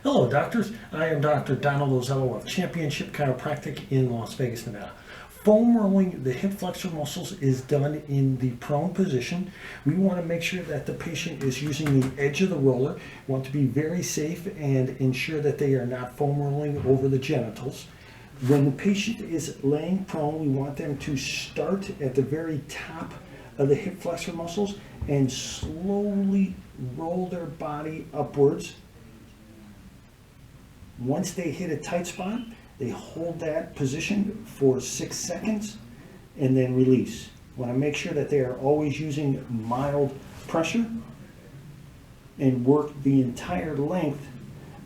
Hello, doctors. I am Dr. Donald Ozello of Championship Chiropractic in Las Vegas, Nevada. Foam rolling the hip flexor muscles is done in the prone position. We want to make sure that the patient is using the edge of the roller. We want to be very safe and ensure that they are not foam rolling over the genitals. When the patient is laying prone, we want them to start at the very top of the hip flexor muscles and slowly roll their body upwards. Once they hit a tight spot, they hold that position for 6 seconds and then release. Want to make sure that they are always using mild pressure and work the entire length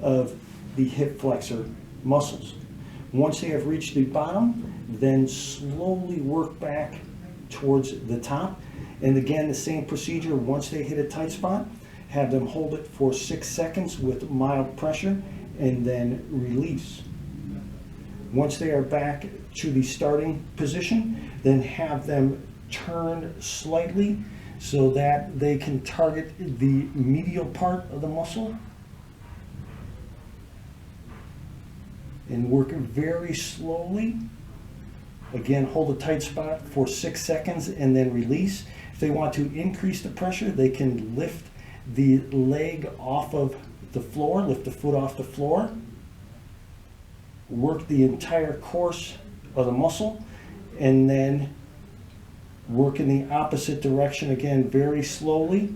of the hip flexor muscles. Once they have reached the bottom, then slowly work back towards the top. And again, the same procedure. Once they hit a tight spot, have them hold it for 6 seconds with mild pressure and then release. Once they are back to the starting position, then have them turn slightly so that they can target the medial part of the muscle and work very slowly. Again, hold a tight spot for 6 seconds and then release. If they want to increase the pressure, they can lift the leg off of the floor, lift the foot off the floor, work the entire course of the muscle, and then work in the opposite direction again very slowly.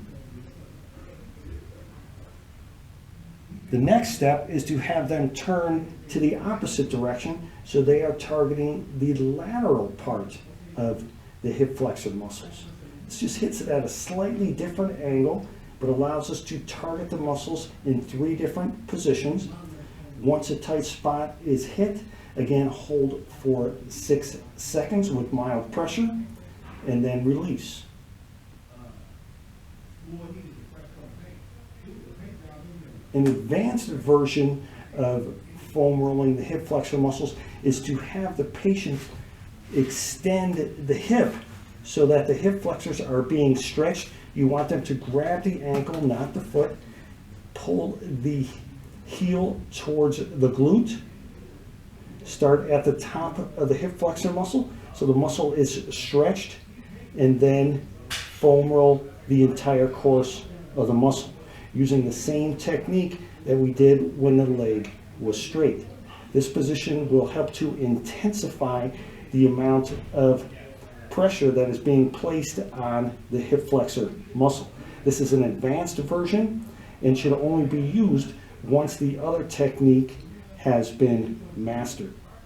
The next step is to have them turn to the opposite direction so they are targeting the lateral part of the hip flexor muscles. This just hits it at a slightly different angle, but allows us to target the muscles in 3 different positions. Once a tight spot is hit, again hold for 6 seconds with mild pressure and then release. An advanced version of foam rolling the hip flexor muscles is to have the patient extend the hip so that the hip flexors are being stretched. You want them to grab the ankle, not the foot, pull the heel towards the glute, start at the top of the hip flexor muscle so the muscle is stretched, and then foam roll the entire course of the muscle using the same technique that we did when the leg was straight. This position will help to intensify the amount of pressure that is being placed on the hip flexor muscle. This is an advanced version and should only be used once the other technique has been mastered.